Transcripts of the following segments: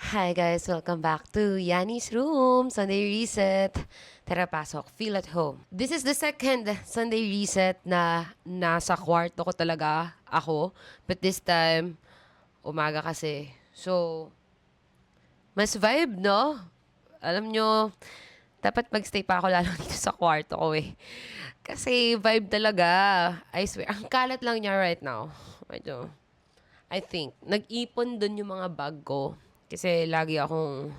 Hi guys, welcome back to Yanni's Room, Sunday Reset. Tara, pasok. Feel at home. This is the second Sunday Reset na nasa kwarto ko talaga ako. But this time, umaga kasi. So, mas vibe, no? Alam nyo, dapat magstay pa ako lalo dito sa kwarto ko eh. Kasi vibe talaga. I swear. Ang kalat lang niya right now. Medyo, I think, nag-ipon dun yung mga bag ko. Kasi lagi akong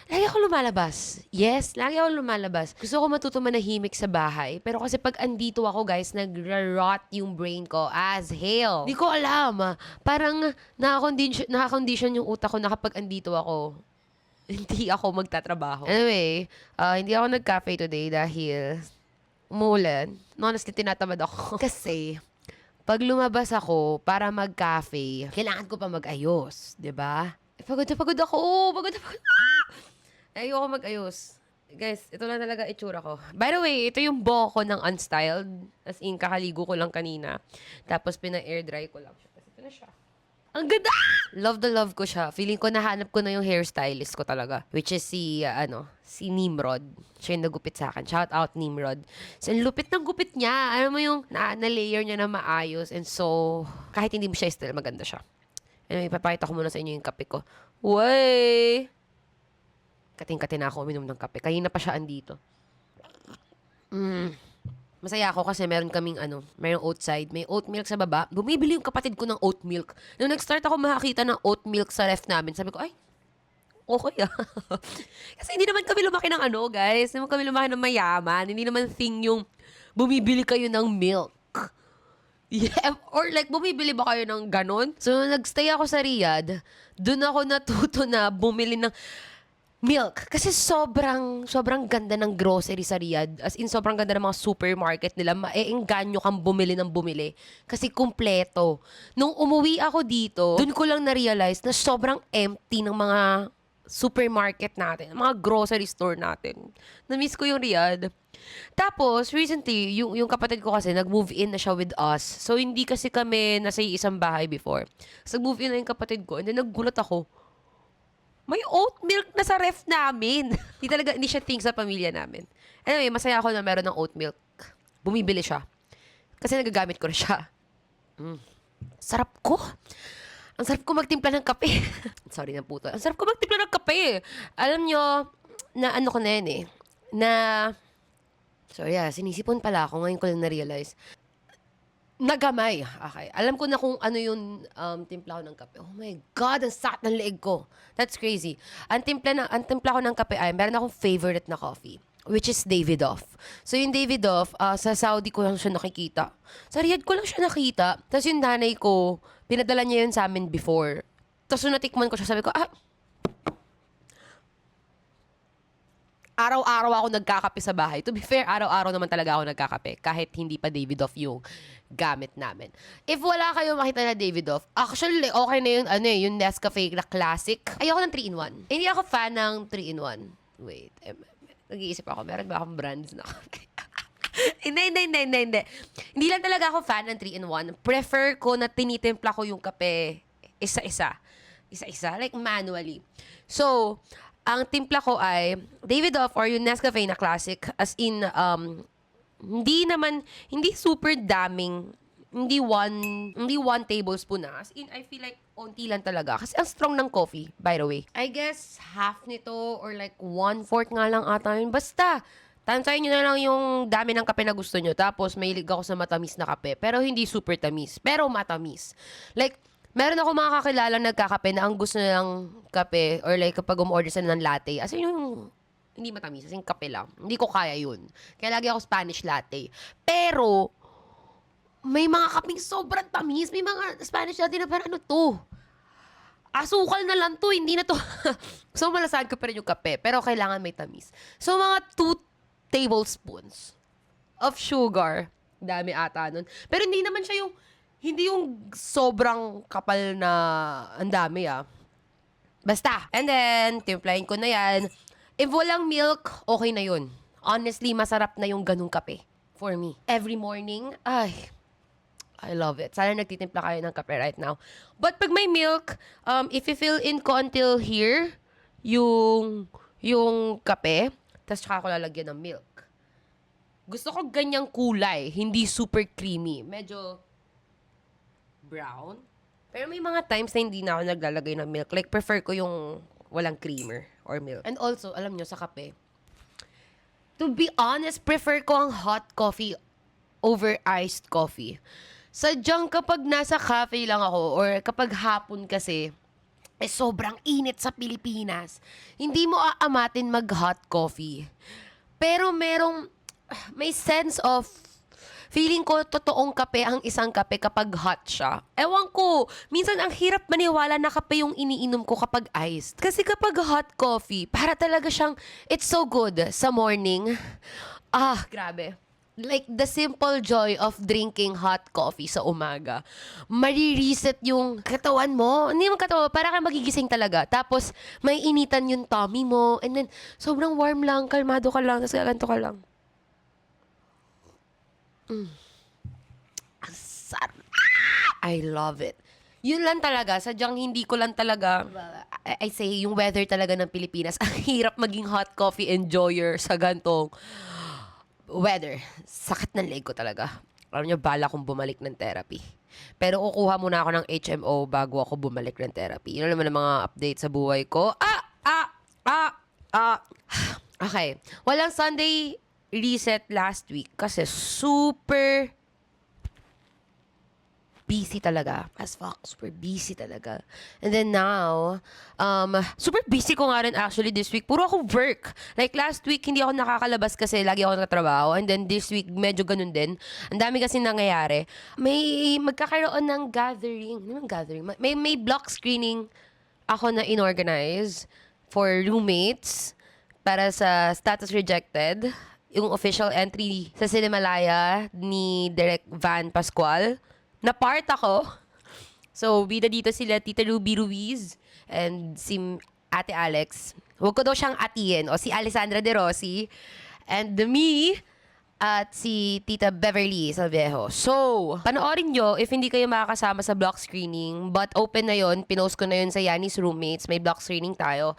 lumalabas. Yes, lagi akong lumalabas. Gusto ko matuto manahimik sa bahay. Pero kasi pag andito ako, guys, nagra-rot yung brain ko as hell. Di ko alam. Parang nakakondition yung utak ko na kapag andito ako, hindi ako magtatrabaho. Anyway, hindi ako nag-cafe today dahil umuulan. Honestly, tinatamad ako. Kasi, pag lumabas ako para mag-cafe, kailangan ko pa mag-ayos, 'di ba? Pagod na pagod ako. Pagod na pagod. Ayoko mag-ayos. Guys, ito lang talaga itsura ko. By the way, ito yung buhok ko ng unstyled. As in, kakaligo ko lang kanina. Tapos, pina-air dry ko lang siya. Kasi ito na siya. Ang ganda! Love the love ko siya. Feeling ko nahanap ko na yung hairstylist ko talaga. Which is si Nimrod. Siya yung nagupit sa akin. Shout out, Nimrod. So, ang lupit ng gupit niya. Alam mo yung na-layer niya na maayos. And so, kahit hindi mo siya style, maganda siya. Anyway, ipapakita ko muna sa inyo yung kape ko. Way! Kating-kating na ako uminom ng kape. Kanina pa siya andito. Masaya ako kasi meron kaming mayroong outside, may oat milk sa baba. Bumibili yung kapatid ko ng oat milk. Nung nag-start ako makakita ng oat milk sa ref namin, sabi ko, ay, okay ah. Kasi hindi naman kami lumaki ng guys. Hindi naman kami lumaki ng mayaman. Hindi naman thing yung bumibili kayo ng milk. Yeah, or like, bumibili ba kayo ng ganon? So, nung nagstay ako sa Riyadh, dun ako natuto na bumili ng milk. Kasi sobrang ganda ng grocery sa Riyadh. As in, sobrang ganda ng mga supermarket nila. Maeengganyo kang bumili ng bumili. Kasi kumpleto. Nung umuwi ako dito, dun ko lang na-realize na sobrang empty ng mga supermarket natin, mga grocery store natin. Na-miss ko yung Riyadh. Tapos, recently, yung kapatid ko kasi, nag-move in na siya with us. So, hindi kasi kami nasa isang bahay before. So, nag-move in na yung kapatid ko. And then, naggulat ako. May oat milk na sa ref namin. Hindi siya thing sa pamilya namin. Anyway, masaya ako na meron ng oat milk. Bumibili siya. Kasi nagagamit ko na siya. Sarap ko. Ang sarap ko magtimpla ng kape. Sorry na puto. Ang sarap ko magtimpla ng kape. Alam nyo, na ko na yan eh. Sorry sinisipon pala ako. Ngayon ko lang na-realize. Nagamay. Okay. Alam ko na kung ano yung timpla ko ng kape. Oh my God, ang sakit ng leeg ko. That's crazy. Ang timpla ko ng kape ay, meron akong favorite na coffee, which is Davidoff. So, yung Davidoff, sa Saudi ko lang siya nakikita. Sa Riyadh ko lang siya nakita. Tapos yung nanay ko, pinadala niya yun sa amin before. Tapos nung natikman ko siya, sabi ko, araw-araw ako nagkakape sa bahay. To be fair, araw-araw naman talaga ako nagkakape. Kahit hindi pa Davidoff yung gamit namin. If wala kayo makita na Davidoff, actually, okay na yung, yung Nescafe na classic. Ayoko ng 3-in-1. Hindi ako fan ng 3-in-1. Wait, nag-iisip ako, meron ba akong brands na kape? Hindi. Hindi lang talaga ako fan ng 3-in-1. Prefer ko na tinitimpla ko yung kape isa-isa. Isa-isa, like manually. So, ang timpla ko ay Davidoff or yung Nescafe na classic. As in, hindi super daming, hindi one tablespoon na. As in, I feel like onti lang talaga. Kasi ang strong ng coffee, by the way. I guess half nito or like 1/4 nga lang ata yun. Basta, tansayin nyo na lang yung dami ng kape na gusto nyo. Tapos, mahilig ako sa matamis na kape. Pero hindi super tamis. Pero matamis. Like, meron ako mga kakilala nagkakape na ang gusto nilang kape or like kapag umorder sila ng latte. As in yung hindi matamis. As in kape lang. Hindi ko kaya yun. Kaya lagi ako Spanish latte. Pero, may mga kapeng sobrang tamis. May mga Spanish latte na parang ano to? Asukal na lang to. Hindi na to. So, malasahan ko pa rin yung kape. Pero kailangan may tamis. So, mga 2 tablespoons of sugar. Dami ata nun. Pero hindi yung sobrang kapal na ang dami Basta. And then, timplahin ko na yan. If walang milk, okay na yun. Honestly, masarap na yung ganung kape. For me. Every morning, I love it. Sana nagtitimpla kayo ng kape right now. But pag may milk, if you fill in ko until here, yung kape, tapos tsaka ko lalagyan ng milk. Gusto ko ganyang kulay, hindi super creamy. Medyo brown. Pero may mga times na hindi na ako naglalagay ng milk. Like, prefer ko yung walang creamer or milk. And also, alam nyo, sa kape, to be honest, prefer ko ang hot coffee over iced coffee. Sadyang kapag nasa cafe lang ako or kapag hapon kasi, sobrang init sa Pilipinas. Hindi mo aamatin mag-hot coffee. Pero may sense of, feeling ko totoong kape ang isang kape kapag hot siya. Ewan ko, minsan ang hirap maniwala na kape yung iniinom ko kapag iced. Kasi kapag hot coffee, para talaga siyang, it's so good sa morning. Grabe. Like, the simple joy of drinking hot coffee sa umaga. Marireset yung katawan mo. Hindi mo katawan, para kang magigising talaga. Tapos, may initan yung tummy mo. And then, sobrang warm lang, kalmado ka lang, tapos gaganto ka lang. Ang sarap. I love it. Yun lang talaga, sadyang hindi ko lang talaga, I say, yung weather talaga ng Pilipinas, ang hirap maging hot coffee enjoyer sa gantong weather. Sakit ng leg ko talaga. Alam niyo, bala kong bumalik ng therapy. Pero kukuha muna ako ng HMO bago ako bumalik ng therapy. Yun naman ang mga update sa buhay ko. Okay. Walang Sunday reset last week kasi super busy talaga. As fuck, super busy talaga. And then now, super busy ko nga rin actually this week. Puro ako work. Like last week, hindi ako nakakalabas kasi lagi ako nagtatrabaho. And then this week, medyo ganun din. Ang dami kasi nangyayari. May magkakaroon ng gathering. Ano gathering? May block screening ako na inorganize for roommates para sa Status Rejected. Yung official entry sa Cinemalaya ni Direk Van Pascual. Na part ako. So, bida dito sila Tita Ruby Ruiz and si Ate Alex. Huwag ko daw siyang atiin. O si Alessandra De Rossi. And me at si Tita Beverly Salvejo. So, panoorin nyo if hindi kayo makakasama sa block screening. But open na yon. Pinost ko na yun sa Yanni's Roommates. May block screening tayo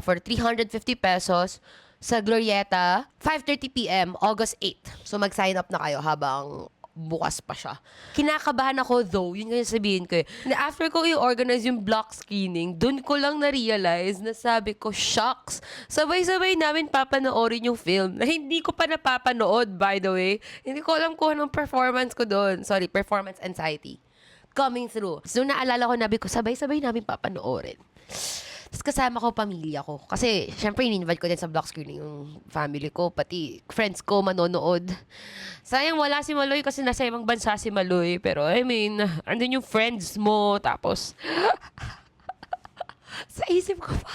for 350 pesos sa Glorieta, 5:30 p.m., August 8. So, mag-sign up na kayo habang bukas pa siya. Kinakabahan ako though, yun nga yung sabihin ko eh. Na after ko i-organize yung block screening, dun ko lang na-realize na sabi ko, shucks, sabay-sabay namin papanoorin yung film na hindi ko pa napapanood, by the way. Hindi ko alam kung anong performance ko dun. Sorry, performance anxiety. Coming through. So, naalala ko, nabi ko, sabay-sabay namin papanoorin. Tapos kasama ko pamilya ko. Kasi, syempre, in-invite ko din sa block screening yung family ko, pati friends ko manonood. Sayang wala si Maloy kasi nasa ibang bansa si Maloy. Pero, I mean, andun yung friends mo. Tapos, sa isip ko pa,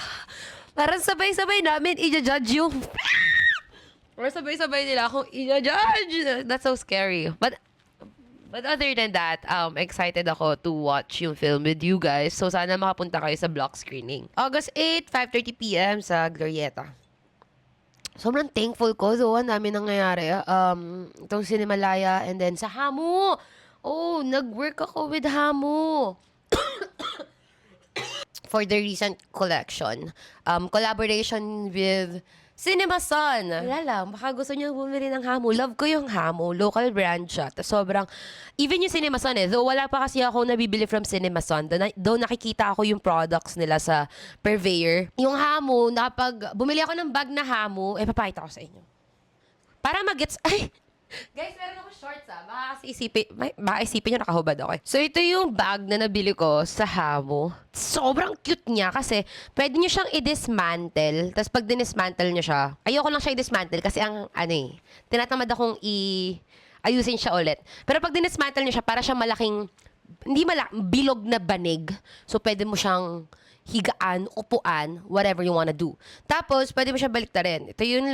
parang sabay-sabay namin i-judge yung or sabay-sabay nila akong i-judge. That's so scary. But other than that, excited ako to watch yung film with you guys. So, sana makapunta kayo sa block screening. August 8, 5:30 p.m. sa Glorieta. Sobrang thankful ko. So, ang dami nangyayari. Itong Cinemalaya and then sa Hamu. Oh, nag-work ako with Hamu. For the recent collection. Collaboration with Cinema Sun. Wala lang, baka gusto niyo bumili ng Hamu. Love ko yung Hamu. Local brand siya. Tas sobrang, even yung Cinema Sun though wala pa kasi ako nabibili from Cinema Sun. Doon nakikita ako yung products nila sa purveyor. Yung Hamu, napag bumili ako ng bag na Hamu, papakita ko sa inyo. Para mag-gets, guys, meron ako shorts Baka isipin nyo nakahubad ako So, ito yung bag na nabili ko sa Hamu. Sobrang cute niya kasi pwede nyo siyang i-dismantle. Tapos pag dinismantle nyo siya, ayoko lang siya i-dismantle kasi tinatamad akong ayusin siya ulit. Pero pag dinismantle nyo siya, para siya malaking, bilog na banig. So, pwede mo siyang higaan, upuan, whatever you wanna do. Tapos, pwede mo siya baliktarin. Ito yung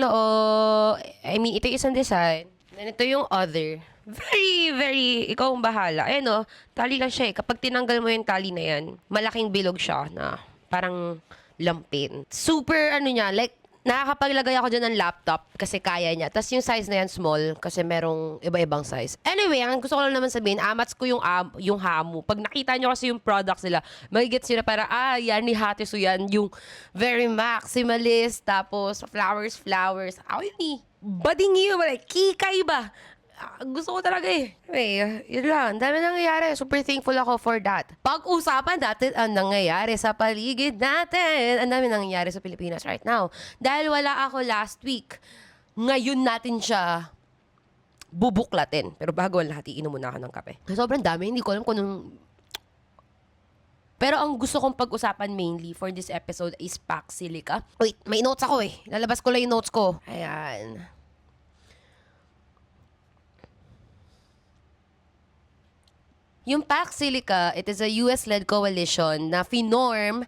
ito yung isang design. And ito yung other. Very, very, ikaw ang bahala. Ayan tali lang siya Kapag tinanggal mo yung tali na yan, malaking bilog siya na parang lampin. Super, niya, like, nakakapaglagay ako dyan ng laptop kasi kaya niya. Tapos yung size na yan, small, kasi merong iba-ibang size. Anyway, ang gusto ko lang naman sabihin, amats ko yung Hamu. Pag nakita nyo kasi yung products nila, magigets sila para, yan ni Hatisu yan, yung very maximalist, tapos flowers. Ako yun eh. Bading yun, like, kikay ba? Gusto ko talaga eh. Anyway, yun lang. Dami nangyayari. Super thankful ako for that. Pag-usapan natin ang nangyayari sa paligid natin. Ang dami nangyayari sa Pilipinas right now. Dahil wala ako last week, ngayon natin siya bubuklatin. Pero bago ang lahat, iinom muna ako ng kape. Sobrang dami. Hindi ko alam kung anong... Pero ang gusto kong pag-usapan mainly for this episode is Pax Silica. Wait, may notes ako eh. Lalabas ko lang yung notes ko. Ayan. Yung Pax Silica, it is a US-led coalition na finorm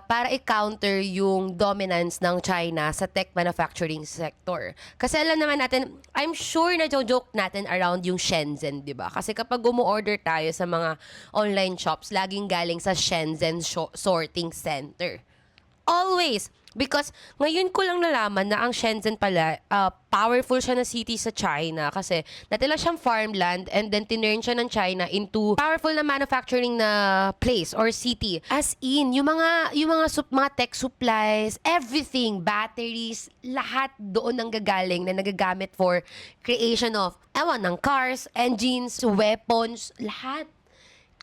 para i-counter yung dominance ng China sa tech manufacturing sector. Kasi alam naman natin, I'm sure na joke natin around yung Shenzhen, di ba? Kasi kapag umu-order tayo sa mga online shops, laging galing sa Shenzhen sorting center. Always. Because ngayon ko lang nalaman na ang Shenzhen pala, powerful siya na city sa China kasi natila siyang farmland and then tinurn siya ng China into powerful na manufacturing na place or city. As in, yung mga tech supplies, everything, batteries, lahat doon ang gagaling na nagagamit for creation of, ng cars, engines, weapons, lahat.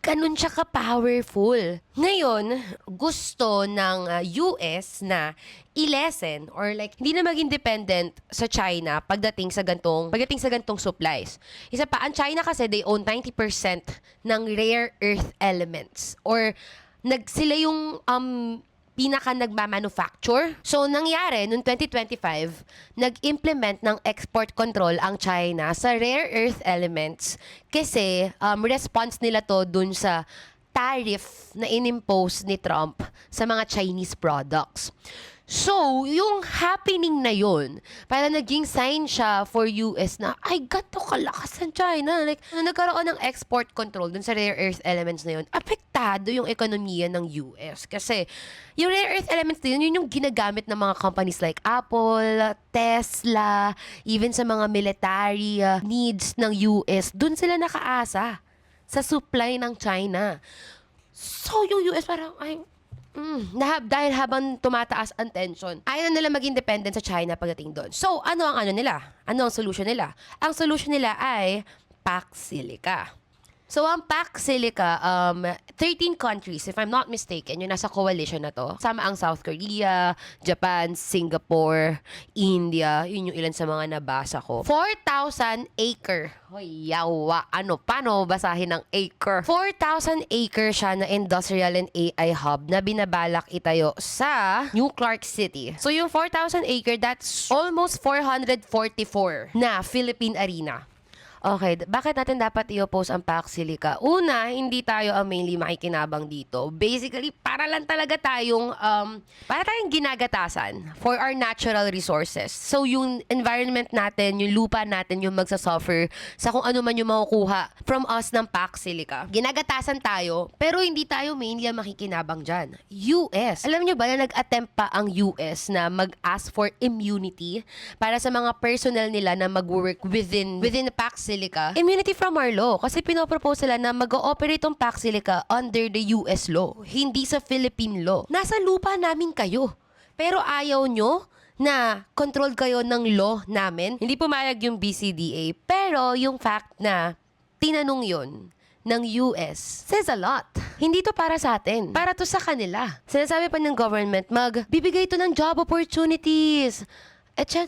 Ganun siya ka-powerful. Ngayon, gusto ng US na i-lessen or like hindi na maging dependent sa China pagdating sa gantong supplies. Isa pa, ang China kasi they own 90% ng rare earth elements or sila yung pinaka nagmamanufacture. So, nangyari, noong 2025, nag-implement ng export control ang China sa rare earth elements kasi response nila to dun sa tariff na inimpose ni Trump sa mga Chinese products. So, yung happening na yun, para naging sign siya for US na, ay, gato kalakas ng China. Like, nagkaroon ng export control dun sa rare earth elements na yun, apektado yung ekonomiya ng US. Kasi, yung rare earth elements na yun yung ginagamit ng mga companies like Apple, Tesla, even sa mga military needs ng US. Dun sila nakaasa sa supply ng China. So, yung US parang, dahil habang tumataas ang tension, ayaw na nila maging dependent sa China pagdating doon. So, ano ang solution nila? Ang solution nila ay Pax Silica. So, ang Pax Silica, 13 countries, if I'm not mistaken, yung nasa coalition na to. Sama ang South Korea, Japan, Singapore, India. Yun yung ilan sa mga nabasa ko. 4,000 acre. Hoy, yawa. Paano basahin ng acre? 4,000 acre siya na industrial and AI hub na binabalak itayo sa New Clark City. So, yung 4,000 acre, that's almost 444 na Philippine Arena. Okay, bakit natin dapat i-oppose ang Pax Silica? Una, hindi tayo ang mainly makikinabang dito. Basically, para tayong ginagatasan for our natural resources. So, yung environment natin, yung lupa natin, yung magsasuffer sa kung ano man yung makukuha from us ng Pax Silica. Ginagatasan tayo, pero hindi tayo mainly ang makikinabang dyan. US. Alam nyo ba na nag-attempt pa ang US na mag-ask for immunity para sa mga personnel nila na mag-work within the Pax Silica, immunity from our law. Kasi pinopropose sila na mag-ooperate ang Pax Silica under the US law, hindi sa Philippine law. Nasa lupa namin kayo. Pero ayaw nyo na controlled kayo ng law namin. Hindi pumayag yung BCDA. Pero yung fact na tinanong yon ng US says a lot. Hindi to para sa atin. Para to sa kanila. Sinasabi pa ng government, magbibigay to ng job opportunities, etc.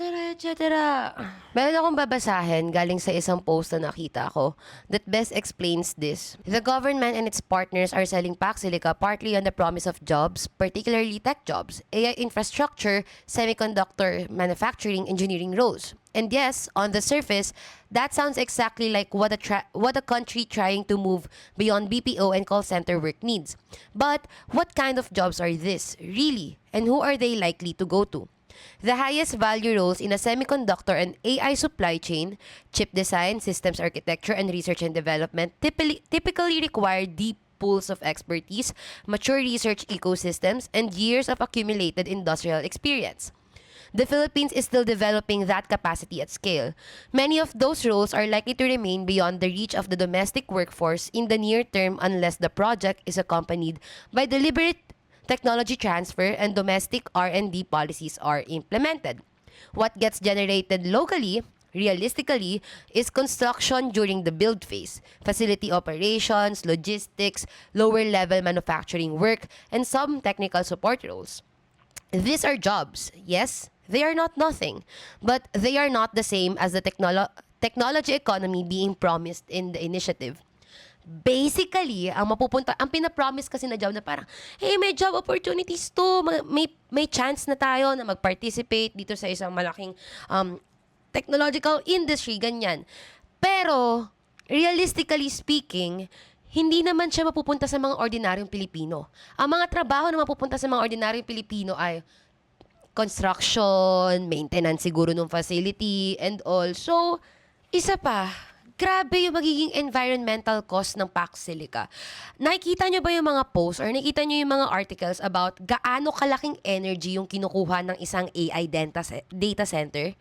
Meron akong babasahin galing sa isang post na nakita ko that best explains this. The government and its partners are selling Pax Silica partly on the promise of jobs, particularly tech jobs, AI infrastructure, semiconductor manufacturing, engineering roles. And yes, on the surface, that sounds exactly like what a country trying to move beyond BPO and call center work needs. But what kind of jobs are this, really? And who are they likely to go to? The highest value roles in a semiconductor and AI supply chain, chip design, systems architecture, and research and development typically require deep pools of expertise, mature research ecosystems, and years of accumulated industrial experience. the Philippines is still developing that capacity at scale. Many of those roles are likely to remain beyond the reach of the domestic workforce in the near term unless the project is accompanied by deliberate technology transfer and domestic R&D policies are implemented. What gets generated locally, realistically, is construction during the build phase, facility operations, logistics, lower-level manufacturing work, and some technical support roles. These are jobs, yes, they are not nothing, but they are not the same as the technology economy being promised in the initiative. Basically, ang pinapromise kasi na job na parang, hey, may job opportunities to, may chance na tayo na mag-participate dito sa isang malaking technological industry, ganyan. Pero, realistically speaking, hindi naman siya mapupunta sa mga ordinaryong Pilipino. Ang mga trabaho na mapupunta sa mga ordinaryong Pilipino ay construction, maintenance siguro ng facility, and also, isa pa, grabe yung magiging environmental cost ng Pax Silica. Nakikita nyo ba yung mga posts or nakikita nyo yung mga articles about gaano kalaking energy yung kinukuha ng isang AI data center?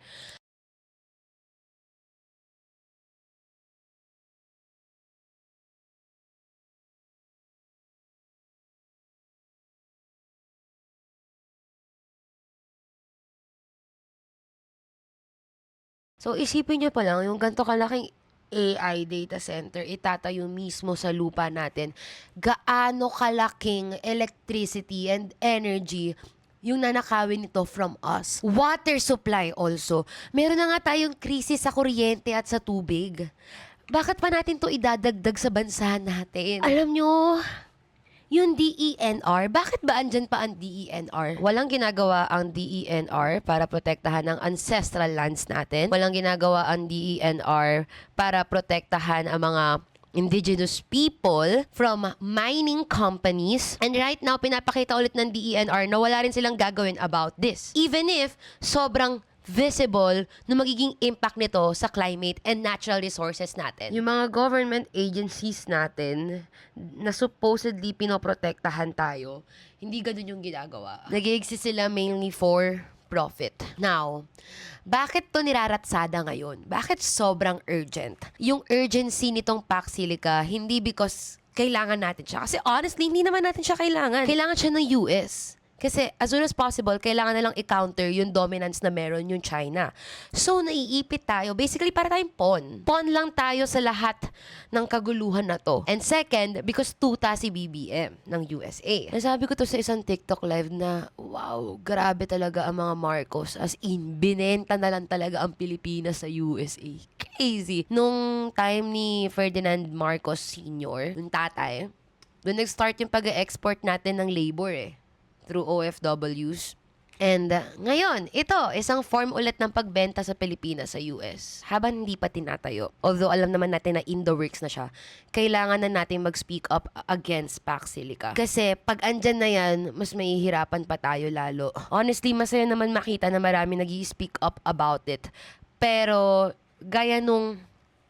So, isipin nyo pa lang, yung ganito kalaking AI data center, itatayo mismo sa lupa natin. Gaano kalaking electricity and energy yung nanakawin nito from us. Water supply also. Meron na nga tayong krisis sa kuryente at sa tubig. Bakit pa natin to idadagdag sa bansa natin? Alam nyo, yung DENR, bakit ba andyan pa ang DENR? Walang ginagawa ang DENR para protektahan ang ancestral lands natin. Walang ginagawa ang DENR para protektahan ang mga indigenous people from mining companies. And right now, pinapakita ulit ng DENR na wala rin silang gagawin about this. Even if sobrang visible na magiging impact nito sa climate and natural resources natin. Yung mga government agencies natin na supposedly pinoprotektahan tayo, hindi ganun yung ginagawa. Nag-i-exist sila mainly for profit. Now, bakit to niraratsada ngayon? Bakit sobrang urgent? Yung urgency nitong Pax Silica, hindi because kailangan natin siya. Kasi honestly, hindi naman natin siya kailangan. Kailangan siya ng US. Kasi as soon as possible, kailangan na lang i-counter yung dominance na meron yung China. So, naiipit tayo. Basically, para tayong pawn. Pawn lang tayo sa lahat ng kaguluhan na to. And second, because tuta si BBM ng USA. Nasabi ko to sa isang TikTok live na, wow, grabe talaga ang mga Marcos. As in, binenta na lang talaga ang Pilipinas sa USA. Crazy. Nung time ni Ferdinand Marcos Sr., yung tatay, doon nag-start yung pag-export natin ng labor through OFWs. And ngayon, ito, isang form ulit ng pagbenta sa Pilipinas sa US. Habang hindi pa tinatayo. Although alam naman natin na in the works na siya, kailangan na natin mag-speak up against Pax Silica. Kasi pag andyan na yan, mas mahihirapan pa tayo lalo. Honestly, masaya naman makita na marami nag-i-speak up about it. Pero, gaya nung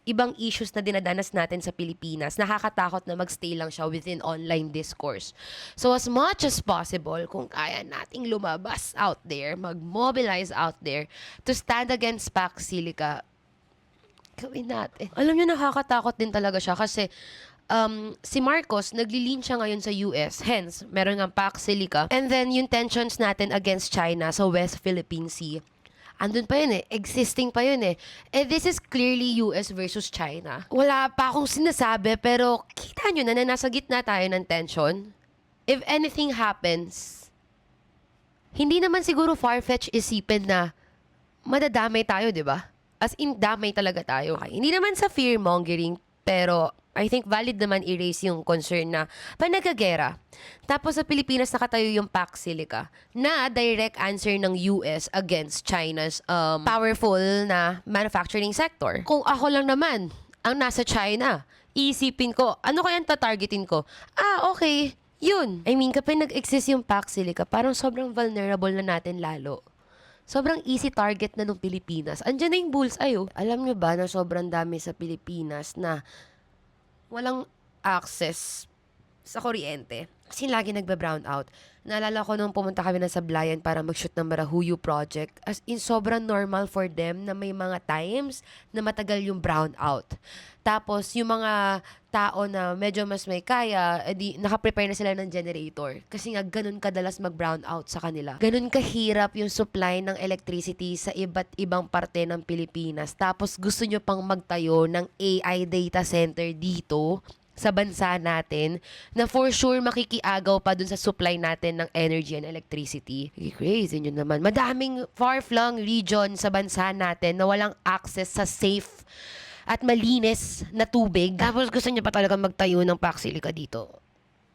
ibang issues na dinadanas natin sa Pilipinas, nakakatakot na magstay lang siya within online discourse. So as much as possible, kung kaya nating lumabas out there, mag-mobilize out there to stand against Pax Silica, gawin natin. Alam niyo, nakakatakot din talaga siya kasi si Marcos, naglilin siya ngayon sa US. Hence, meron ng Pax Silica. And then, yung tensions natin against China sa West Philippine Sea, andun pa yun existing pa yun And this is clearly US versus China. Wala pa akong sinasabi, pero kita nyo na nasa gitna tayo ng tension. If anything happens, hindi naman siguro far-fetched isipin na madadamay tayo, di ba? As in, damay talaga tayo. Okay, hindi naman sa fear-mongering, pero I think valid naman i-raise yung concern na panagagera. Tapos sa Pilipinas nakatayo yung Pax Silica na direct answer ng US against China's powerful na manufacturing sector. Kung ako lang naman ang nasa China, iisipin ko, ano kaya tatargetin ko? Okay, yun. I mean, kapag nag-exist yung Pax Silica, parang sobrang vulnerable na natin lalo. Sobrang easy target na ng Pilipinas. Andiyan na yung bullseye. Alam nyo ba na sobrang dami sa Pilipinas na walang access sa kuryente. Kasi lagi nagba-brown out. Naalala ko nung pumunta kami ng Sablayan para mag-shoot ng Marahuyo project. As in, sobrang normal for them na may mga times na matagal yung brown out. Tapos, yung mga tao na medyo mas may kaya, edi, nakaprepare na sila ng generator. Kasi nga, ganun kadalas mag-brown out sa kanila. Ganun kahirap yung supply ng electricity sa iba't ibang parte ng Pilipinas. Tapos, gusto nyo pang magtayo ng AI data center dito sa bansa natin na for sure makikiagaw pa dun sa supply natin ng energy and electricity. Crazy nyo naman. Madaming far-flung region sa bansa natin na walang access sa safe at malinis na tubig. Tapos gusto nyo pa talaga magtayo ng Paxilica dito.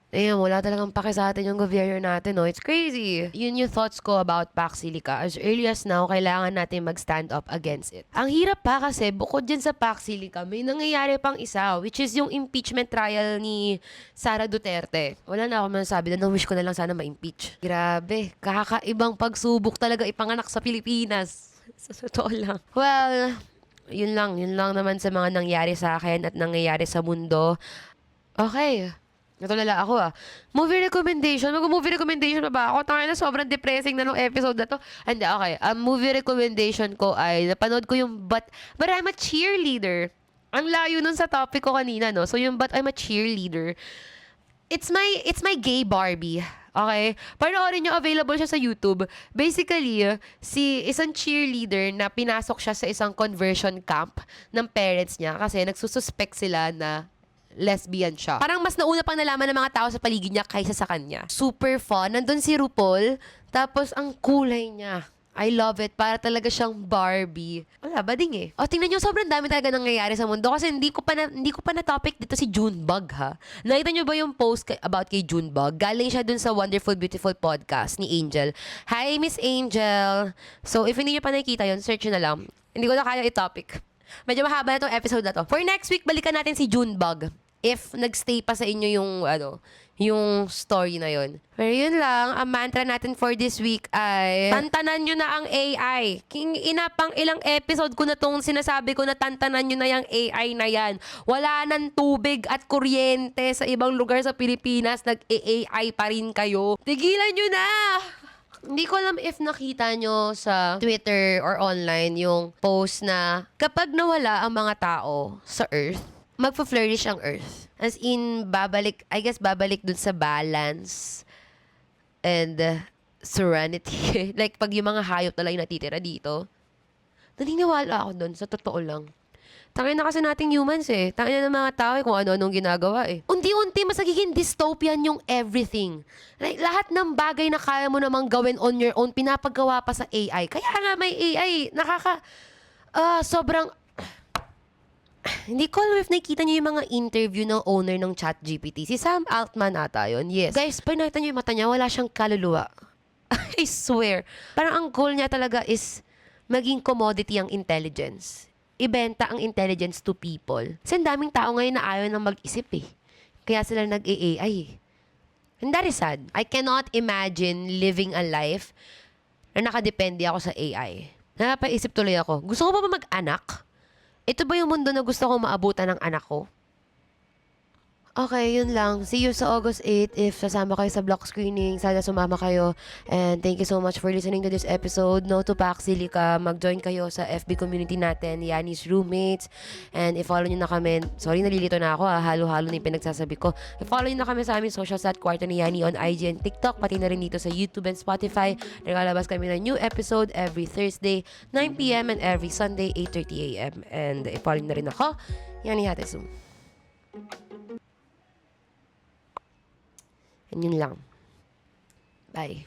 Ayun, wala talagang pake sa atin yung gobyerno natin, no? It's crazy. Yun yung thoughts ko about Paxilica. As early as now, kailangan natin mag-stand up against it. Ang hirap pa kasi, bukod dyan sa Paxilica, may nangyayari pang isa, which is yung impeachment trial ni Sara Duterte. Wala na ako masasabi na wish ko na lang sana ma-impeach. Grabe, kakaibang pagsubok talaga ipanganak sa Pilipinas. Sa totoo lang. Well, yun lang naman sa mga nangyari sa akin at nangyayari sa mundo. Okay. Natulala ako Movie recommendation. Mag-movie recommendation pa ba ako? Tangina na sobrang depressing na nung episode na to. Hindi, okay. Ang movie recommendation ko ay napanood ko yung But I'm a Cheerleader. Ang layo nun sa topic ko kanina, no? So yung But I'm a Cheerleader. It's my gay Barbie. Okay? Panoorin nyo, available siya sa YouTube. Basically, isang cheerleader na pinasok siya sa isang conversion camp ng parents niya kasi nagsususpect sila na lesbian siya. Parang mas nauna pang nalaman ng mga tao sa paligid niya kaysa sa kanya. Super fun. Nandun si RuPaul. Tapos, ang kulay niya. I love it. Para talaga siyang Barbie. Wala, bading eh. O, tingnan nyo, sobrang dami talaga nangyayari sa mundo. Kasi hindi ko pa na topic dito si Junebug, ha? Nakita nyo ba yung post about kay Junebug? Galing siya dun sa Wonderful Beautiful podcast ni Angel. Hi, Miss Angel. So, if hindi nyo pa nakikita yun, search nyo na lang. Hindi ko na kaya i-topic. Medyo mahaba na itong episode na to. For next week, balikan natin si Junebug. If nagstay pa sa inyo yung story na yon. Pero yun lang, ang mantra natin for this week ay tantanan nyo na ang AI. Pang ilang episode ko na tong sinasabi ko na tantanan nyo na yung AI na yan. Wala nang tubig at kuryente sa ibang lugar sa Pilipinas. Nag-AI pa rin kayo. Tigilan nyo na! Hindi ko alam if nakita nyo sa Twitter or online yung post na kapag nawala ang mga tao sa Earth, magpa-flourish ang Earth. As in, babalik dun sa balance and serenity. Like, pag yung mga hayop na lang yung natitira dito, naniniwala ako dun, sa totoo lang. Tangin na kasi nating humans eh. Tangin na ng mga tao kung ano-anong ginagawa eh. Unti-unti mas nagiging dystopian yung everything. Like, lahat ng bagay na kaya mo namang gawin on your own, pinapagawa pa sa AI. Kaya nga may AI, sobrang... Hindi ko alam if nakikita niyo yung mga interview ng owner ng ChatGPT. Si Sam Altman ata yun. Yes. Guys, pag nakita niyo yung mata niya, wala siyang kaluluwa. I swear. Parang ang goal niya talaga is maging commodity ang intelligence. Ibenta ang intelligence to people. Kasi ang daming tao ngayon na ayaw nang mag-isip eh. Kaya sila nag-AI eh. And that is sad. I cannot imagine living a life na nakadepende ako sa AI. Napaisip tuloy ako, gusto ko pa ba mag-anak? Ito ba yung mundo na gusto kong maabutan ng anak ko? Okay, yun lang. See you sa August 8 if sasama kayo sa block screening. Sana sumama kayo. And thank you so much for listening to this episode. No to Paxilica. Mag-join kayo sa FB community natin, Yanni's Roommates. And i-follow nyo na kami. Sorry, nalilito na ako. Halo-halo na yung pinagsasabi ko. I-follow nyo na kami sa aming socials at Kwarto ni Yanni on IG and TikTok. Pati na rin dito sa YouTube and Spotify. Nagalabas kami ng new episode every Thursday, 9 p.m. and every Sunday, 8:30 a.m. And i-follow nyo na rin ako, Yanni Hatesum. And yun lang. Bye.